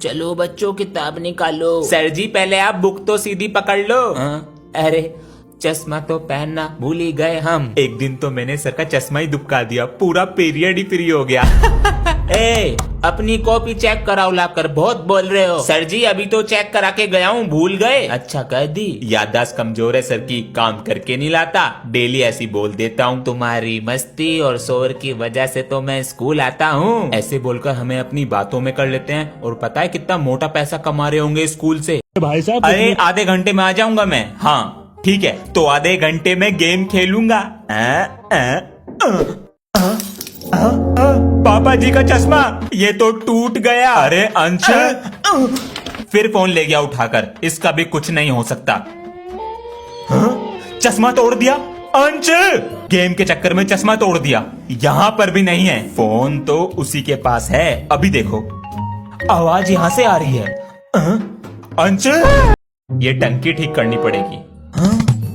चलो बच्चों किताब निकालो। सर जी पहले आप बुक तो सीधी पकड़ लो। अरे चश्मा तो पहनना भूल ही गए हम। एक दिन तो मैंने सर का चश्मा ही दुबका दिया, पूरा पीरियड ही फ्री हो गया। ए, अपनी कॉपी चेक कराओ लाकर, बहुत बोल रहे हो। सर जी अभी तो चेक करा के गया हूँ, भूल गए। अच्छा कह दी। याददाश्त कमजोर है सर की, काम करके नहीं लाता, डेली ऐसी बोल देता हूँ। तुम्हारी मस्ती और शोर की वजह से तो मैं स्कूल आता हूँ। ऐसे बोलकर हमें अपनी बातों में कर लेते हैं, और पता है कितना मोटा पैसा कमा रहे होंगे स्कूल से। भाई साहब अरे आधे घंटे में आ जाऊंगा मैं। हाँ ठीक है, तो आधे घंटे में गेम खेलूंगा। पापा जी का चश्मा ये तो टूट गया। अरे अंश फिर फोन ले गया उठाकर, इसका भी कुछ नहीं हो सकता। चश्मा तोड़ दिया अंश, गेम के चक्कर में चश्मा तोड़ दिया। यहाँ पर भी नहीं है, फोन तो उसी के पास है। अभी देखो आवाज यहाँ से आ रही है। अंश ये टंकी ठीक करनी पड़ेगी।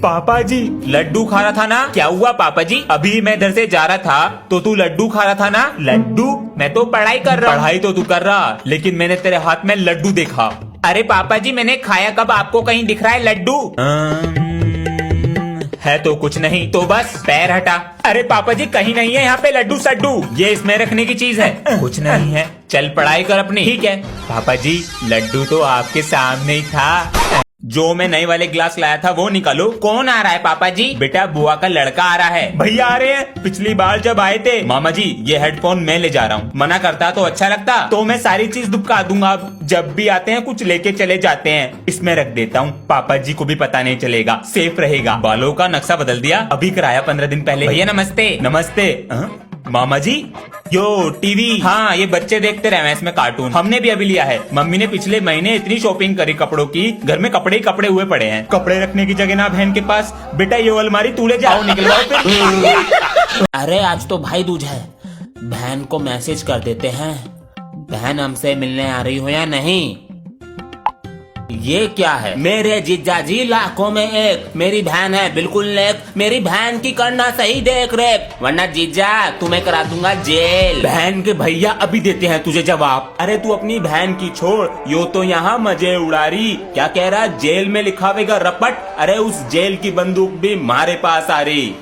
पापा जी लड्डू खा रहा था ना? क्या हुआ पापा जी? अभी मैं इधर से जा रहा था तो तू लड्डू खा रहा था ना? लड्डू? मैं तो पढ़ाई कर रहा हूँ। पढ़ाई तो तू कर रहा, लेकिन मैंने तेरे हाथ में लड्डू देखा। अरे पापा जी मैंने खाया कब? आपको कहीं दिख रहा है लड्डू? है तो कुछ नहीं, तो बस पैर हटा। अरे पापा जी कहीं नहीं है यहाँ पे लड्डू सड्डू, ये इसमें रखने की चीज है। कुछ नहीं है, चल पढ़ाई कर अपनी। ठीक है पापा जी, लड्डू तो आपके सामने ही था। जो मैं नए वाले ग्लास लाया था वो निकालो। कौन आ रहा है पापा जी? बेटा बुआ का लड़का आ रहा है। भैया आ रहे हैं, पिछली बार जब आए थे। मामा जी ये हेडफोन मैं ले जा रहा हूँ, मना करता तो अच्छा लगता, तो मैं सारी चीज दुबका दूंगा। अब जब भी आते हैं कुछ लेके चले जाते हैं, इसमें रख देता हूँ, पापा जी को भी पता नहीं चलेगा, सेफ रहेगा। बालों का नक्शा बदल दिया, अभी कराया 15 दिन पहले। भैया नमस्ते। नमस्ते। मामा जी यो टीवी, हाँ ये बच्चे देखते रहे, इसमें कार्टून हमने भी अभी लिया है। मम्मी ने पिछले महीने इतनी शॉपिंग करी कपड़ों की, घर में कपड़े ही कपड़े हुए पड़े हैं। कपड़े रखने की जगह ना बहन के पास। बेटा ये अलमारी तू ले जाओ, निकलवाओ फिर। अरे आज तो भाई दूज है, बहन को मैसेज कर देते हैं, बहन हमसे मिलने आ रही हो या नहीं। ये क्या है? मेरे जीजा जी लाखों में एक, मेरी बहन है बिल्कुल नेक, मेरी बहन की करना सही देख रेख, वरना जीजा तुम्हें करा दूंगा जेल। बहन के भैया अभी देते हैं तुझे जवाब। अरे तू अपनी बहन की छोड़, यो तो यहाँ मजे उड़ा रही। क्या कह रहा? जेल में लिखावेगा रपट। अरे उस जेल की बंदूक भी हमारे पास आ रही।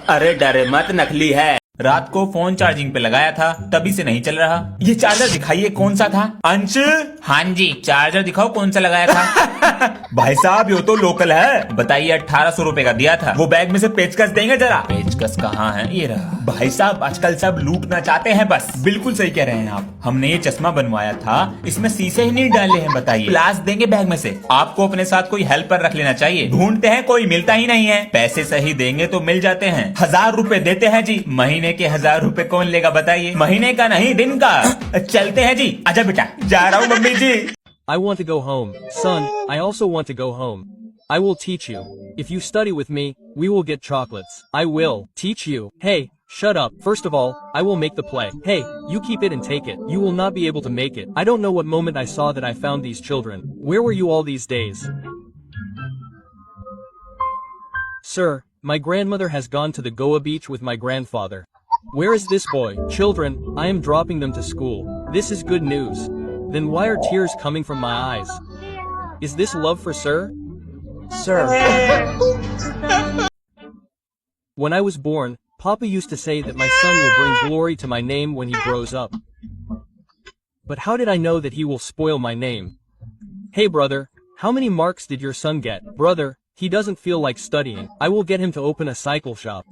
अरे डरे मत, नकली है। रात को फोन चार्जिंग पे लगाया था, तभी से नहीं चल रहा। ये चार्जर दिखाइए कौन सा था? अंश। हाँ जी चार्जर दिखाओ कौन सा लगाया था। भाई साहब ये तो लोकल है। बताइए 1800 रुपए का दिया था। वो बैग में से पेचकस देंगे जरा। पेचकस कहाँ है? ये रहा। भाई साहब आजकल सब लूटना चाहते हैं बस। बिल्कुल सही कह रहे हैं आप। हमने ये चश्मा बनवाया था, इसमें शीशे ही नहीं डाले हैं। बताइए ग्लास देंगे बैग में से। आपको अपने साथ कोई हेल्पर रख लेना चाहिए। ढूंढते हैं कोई मिलता ही नहीं है। पैसे सही देंगे तो मिल जाते हैं। 1000 रुपए देते हैं जी। महीने के 1000 रुपए कौन लेगा बताइए? महीने का नहीं दिन का। चलते हैं जी, आजा बेटा। जा रहा हूँ mummy ji. I want to go home. Son, I also want to go home. I will teach you. If you study with me, we will get chocolates. I will teach you. Hey, shut up. First of all, I will make the play. Hey, you keep it and take it. You will not be able to make it. I don't know what moment I saw that I found these children. Where were you all these days? Sir, my grandmother has gone to the Goa beach with my grandfather. Where is this boy? Children, I am dropping them to school. This is good news. Then why are tears coming from my eyes? Is this love for sir? Sir. When I was born, Papa used to say that my son will bring glory to my name when he grows up. But how did I know that he will spoil my name? Hey brother, how many marks did your son get? Brother, he doesn't feel like studying. I will get him to open a cycle shop.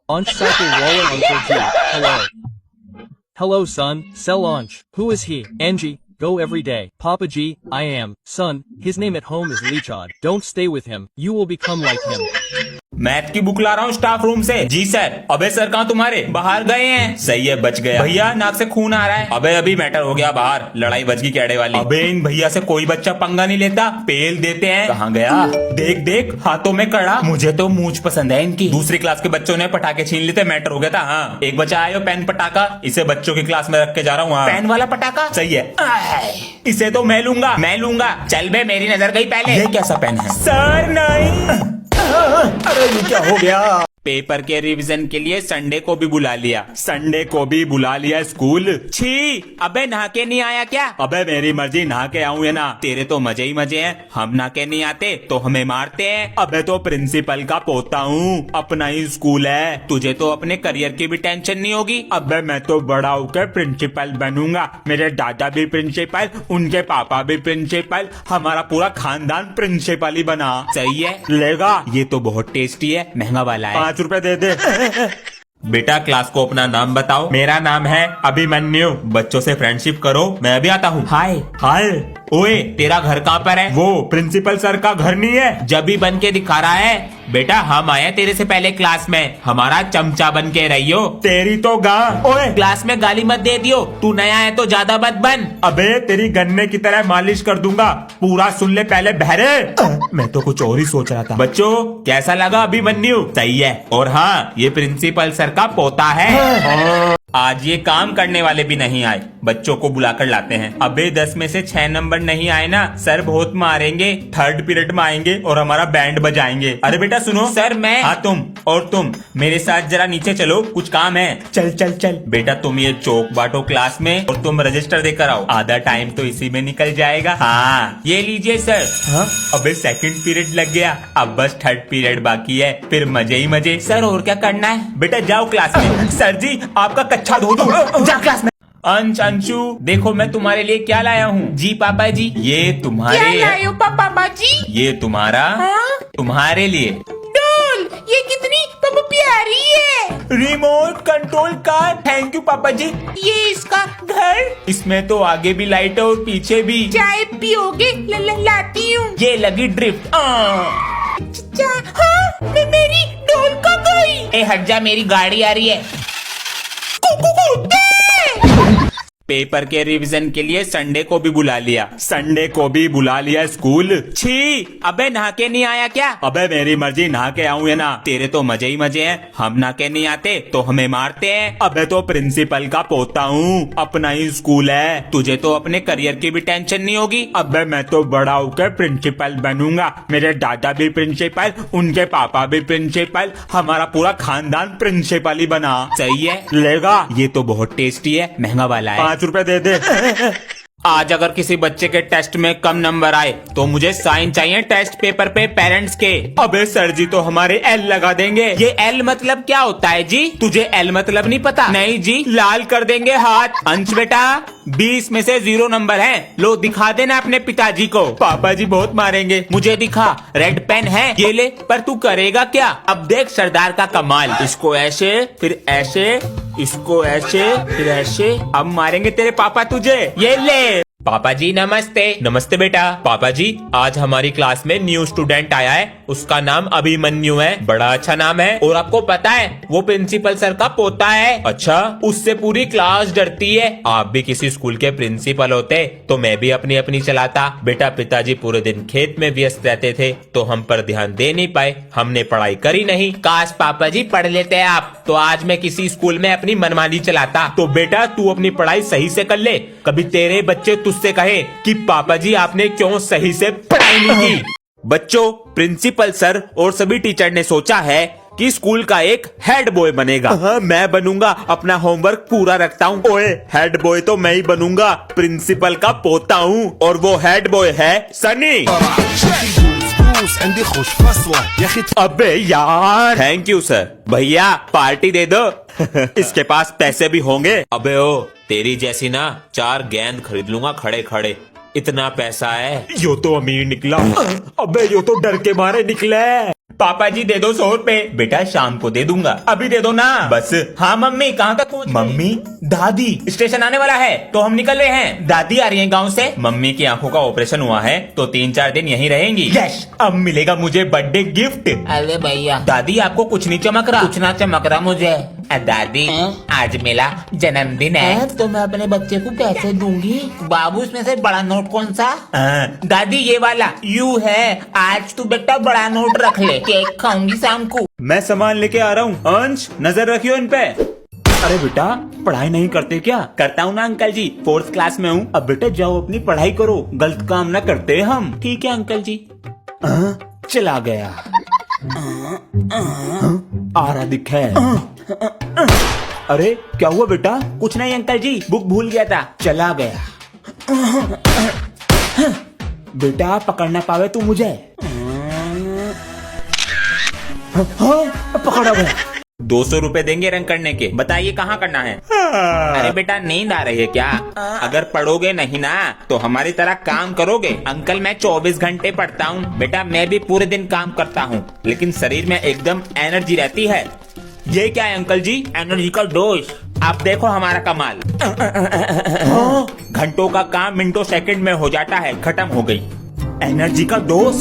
Ansh cycle roller Uncle G. Hello. Hello son, sell Ansh. Who is he? Angie, go every day. Papa G, I am. Son, his name at home is Lichad. Don't stay with him. You will become like him. Math की book ला रहा हूँ staff room से। जी sir. अबे sir कहाँ तुम्हारे? बाहर गए हैं। सही है बच गया। भैया नाक से खून आ रहा है। अबे अभी मैटर हो गया बाहर, लड़ाई बच गई कैडे वाली। अबे इन भैया से कोई बच्चा पंगा नहीं लेता, पेल देते हैं। कहाँ गया? देख देख हाथों में कड़ा। मुझे तो मूंछ पसंद है इनकी। दूसरी क्लास के बच्चों ने पटाखे छीन लेते, मैटर हो गया था। हाँ एक बच्चा आया पेन पटाखा, इसे बच्चों की क्लास में रख के जा रहा हूँ। पेन वाला पटाखा? सही है। इसे तो मैं लूंगा। चल बे, मेरी नजर गई पहले। ये कैसा पेन है? सर नहीं। अरे ये क्या हो गया? पेपर के रिवीजन के लिए संडे को भी बुला लिया। संडे को भी बुला लिया स्कूल। छी, अबे नहा के नहीं आया क्या? अबे मेरी मर्जी, नहा के आऊं या ना, तेरे तो मजे ही मजे हैं। हम नहा के नहीं आते तो हमें मारते हैं। अबे तो प्रिंसिपल का पोता हूँ, अपना ही स्कूल है, तुझे तो अपने करियर की भी टेंशन नहीं होगी। अबे मैं तो बड़ा होकर प्रिंसिपल बनूंगा, मेरे दादा भी प्रिंसिपल, उनके पापा भी प्रिंसिपल, हमारा पूरा खानदान प्रिंसिपल ही बना। सही है, लेगा? ये तो बहुत टेस्टी है, महंगा वाला है। 5 रुपए दे दे। बेटा क्लास को अपना नाम बताओ। मेरा नाम है अभिमन्यु। बच्चों से फ्रेंडशिप करो, मैं अभी आता हूँ। हाय हाय। ओए तेरा घर कहाँ पर है? वो प्रिंसिपल सर का घर नहीं है? जब भी बन के दिखा रहा है। बेटा हम आए तेरे से पहले क्लास में, हमारा चमचा बन के रहियो। तेरी तो गां। ओए क्लास में गाली मत दे दियो, तू नया है तो ज्यादा मत बन। अबे तेरी गन्ने की तरह मालिश कर दूंगा, पूरा सुन ले पहले बहरे। मैं तो कुछ और ही सोच रहा था। बच्चों कैसा लगा अभिमन्यु? सही है। और हाँ, ये प्रिंसिपल सर का पोता है। आज ये काम करने वाले भी नहीं आए, बच्चों को बुलाकर लाते हैं। अबे 10 में से 6 नंबर नहीं आए ना, सर बहुत मारेंगे। 3rd पीरियड में आएंगे और हमारा बैंड बजाएंगे। अरे बेटा सुनो। सर मैं। हाँ तुम, और तुम मेरे साथ जरा नीचे चलो, कुछ काम है। चल चल चल। बेटा तुम ये चौक बांटो क्लास में और तुम रजिस्टर देकर आओ, आधा टाइम तो इसी में निकल जाएगा। हाँ ये लीजिए सर। हाँ अबे 2nd पीरियड लग गया, अब बस 3rd पीरियड बाकी है, फिर मजे ही मजे। सर और क्या करना है? बेटा जाओ क्लास में। सर जी आपका कच्चा धो दो, जा क्लास में। अंशु देखो मैं तुम्हारे लिए क्या लाया हूँ। जी पापा जी। ये तुम्हारे। क्या लाए हो पापा जी? ये तुम्हारा। हाँ? तुम्हारे लिए डॉल। ये कितनी पापा प्यारी है। Remote control car. Thank you पापा जी। ये इसका घर। इसमें तो आगे भी लाइट है और पीछे भी। चाय पियोगे? लाती हूँ। ये लगी ड्रिफ्ट। हाँ, मेरी डॉल कब गई? ए हट जा, मेरी गाड़ी आ रही है। पेपर के रिवीजन के लिए संडे को भी बुला लिया। संडे को भी बुला लिया स्कूल। छी, अबे नहा के नहीं आया क्या? अबे मेरी मर्जी, नहा के आऊं या ना, तेरे तो मजे ही मजे हैं। हम नहा के नहीं आते तो हमें मारते हैं। अबे तो प्रिंसिपल का पोता हूँ, अपना ही स्कूल है, तुझे तो अपने करियर की भी टेंशन नहीं होगी। अबे मैं तो बड़ा होकर प्रिंसिपल बनूंगा, मेरे दादा भी प्रिंसिपल, उनके पापा भी प्रिंसिपल, हमारा पूरा खानदान प्रिंसिपल ही बना। सही है, लेगा? ये तो बहुत टेस्टी है, महंगा वाला है। 5 रुपए दे दे। आज अगर किसी बच्चे के टेस्ट में कम नंबर आए तो मुझे साइन चाहिए टेस्ट पेपर पे पेरेंट्स के। अबे सर जी तो हमारे एल लगा देंगे। ये एल मतलब क्या होता है जी? तुझे एल मतलब नहीं पता? नहीं जी, लाल कर देंगे हाथ। अंश बेटा 20 में से 0 नंबर है, लो दिखा देना अपने पिताजी को। पापा जी बहुत मारेंगे। मुझे दिखा, रेड पेन है, ये ले। पर तू करेगा क्या? अब देख सरदार का कमाल, इसको ऐसे फिर ऐसे, इसको ऐसे फिर ऐसे, अब मारेंगे तेरे पापा तुझे। ये ले। पापा जी नमस्ते। नमस्ते बेटा। पापा जी आज हमारी क्लास में न्यू स्टूडेंट आया है, उसका नाम अभिमन्यु है। बड़ा अच्छा नाम है, और आपको पता है वो प्रिंसिपल सर का पोता है। अच्छा, उससे पूरी क्लास डरती है। आप भी किसी स्कूल के प्रिंसिपल होते तो मैं भी अपनी अपनी चलाता। बेटा पिताजी पूरे दिन खेत में व्यस्त रहते थे तो हम पर ध्यान दे नहीं पाए, हमने पढ़ाई करी नहीं। काश पापा जी पढ़ लेते आप तो आज मैं किसी स्कूल में अपनी मनमानी चलाता। तो बेटा तू अपनी पढ़ाई सही से कर ले, कभी तेरे बच्चे तुझसे कहे कि पापा जी आपने क्यों सही से पढ़ाई नहीं की। बच्चों प्रिंसिपल सर और सभी टीचर ने सोचा है कि स्कूल का एक हेड बॉय बनेगा। मैं बनूंगा, अपना होमवर्क पूरा रखता हूँ। ओए हेड बॉय तो मैं ही बनूंगा, प्रिंसिपल का पोता हूँ, और वो हेड बॉय है सनी। अबे यार। Thank you sir. भैया पार्टी दे दो। इसके पास पैसे भी होंगे। अबे ओ तेरी जैसी ना 4 गेंद खरीद लूंगा खड़े खड़े, इतना पैसा है। यो तो अमीर निकला। अबे यो तो डर के मारे निकले। पापा जी दे दो 100 रुपए। बेटा शाम को दे दूंगा, अभी दे दो ना बस। हाँ मम्मी कहाँ तक पहुँच? मम्मी दादी स्टेशन आने वाला है तो हम निकल रहे हैं। दादी आ रही है गांव से। मम्मी की आंखों का ऑपरेशन हुआ है तो 3-4 दिन यहीं रहेंगी। यस, अब मिलेगा मुझे बर्थडे गिफ्ट। अरे भैया दादी आपको कुछ नहीं चमक रहा? कुछ ना चमक रहा मुझे। दादी आज मेरा जन्मदिन है। तो मैं अपने बच्चे को कैसे दूंगी? बाबू इसमें से बड़ा नोट कौन सा? दादी ये वाला यू है। आज तू बेटा बड़ा नोट रख ले, केक खाऊंगी शाम को। मैं सामान लेके आ रहा हूँ। अंश नजर रखियो इन पे। अरे बेटा पढ़ाई नहीं करते क्या? करता हूँ ना अंकल जी, 4th क्लास में हूँ। अब बेटा जाओ अपनी पढ़ाई करो, गलत काम ना करते हम। ठीक है अंकल जी। चला गया। आ रहा दिखे। अरे क्या हुआ बेटा? कुछ नहीं अंकल जी, बुक भूल गया था, चला गया। बेटा पकड़ ना पावे तू मुझे। हाँ, पकड़ा गया। 200 रुपए देंगे रंग करने के, बताइए कहाँ करना है? अरे बेटा नींद आ रही है क्या? अगर पढ़ोगे नहीं ना तो हमारी तरह काम करोगे? अंकल मैं 24 घंटे पढ़ता हूँ बेटा, मैं भी पूरे दिन काम करता हूँ, लेकिन शरीर में एकदम एनर्जी रहती है। ये क्या है अंकल जी? एनर्जी का डोज। आप देखो हमारा कमाल। घंटों का काम मिनटों सेकंड में हो जाता है। खत्म हो गई एनर्जी का डोज।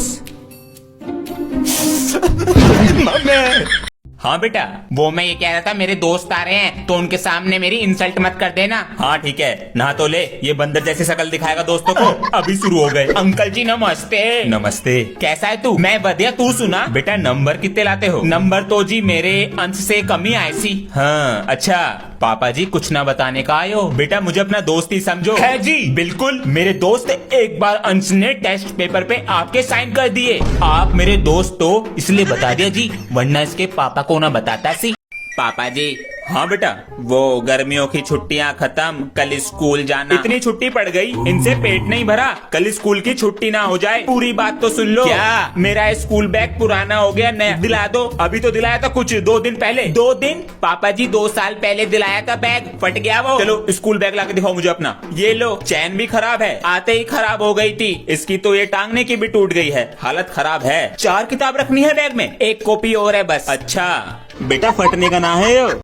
हाँ बेटा, वो मैं ये कह रहा था, मेरे दोस्त आ रहे हैं तो उनके सामने मेरी इंसल्ट मत कर देना। हाँ ठीक है, नहा तो ले, ये बंदर जैसी शक्ल दिखाएगा दोस्तों को। अभी शुरू हो गए। अंकल जी नमस्ते। नमस्ते। कैसा है तू? मैं बढ़िया, तू सुना? बेटा नंबर कितने लाते हो? नंबर तो जी मेरे अंश से कमी आए सी। हाँ अच्छा, पापा जी कुछ ना बताने का आयो। बेटा मुझे अपना दोस्त ही समझो। है जी बिल्कुल, मेरे दोस्त। एक बार अंश ने टेस्ट पेपर पे आपके साइन कर दिए। आप मेरे दोस्त तो इसलिए बता दिया जी, वरना इसके पापा को ना बताता सी। पापा जी। हाँ बेटा, वो गर्मियों की छुट्टियां खत्म, कल स्कूल जाना। इतनी छुट्टी पड़ गई, इनसे पेट नहीं भरा, कल स्कूल की छुट्टी ना हो जाए। पूरी बात तो सुन लो। क्या? मेरा स्कूल बैग पुराना हो गया, नया दिला दो। अभी तो दिलाया था कुछ 2 दिन पहले। 2 दिन? पापा जी 2 साल पहले दिलाया था बैग, फट गया वो। चलो स्कूल बैग लाके दिखाओ मुझे अपना। ये लो, चैन भी खराब है, आते ही खराब हो गई थी। इसकी तो ये टांगने की भी टूट गई है, हालत खराब है। 4 किताब रखनी है बैग में, 1 कॉपी और है बस। अच्छा बेटा, फटने का ना है यो।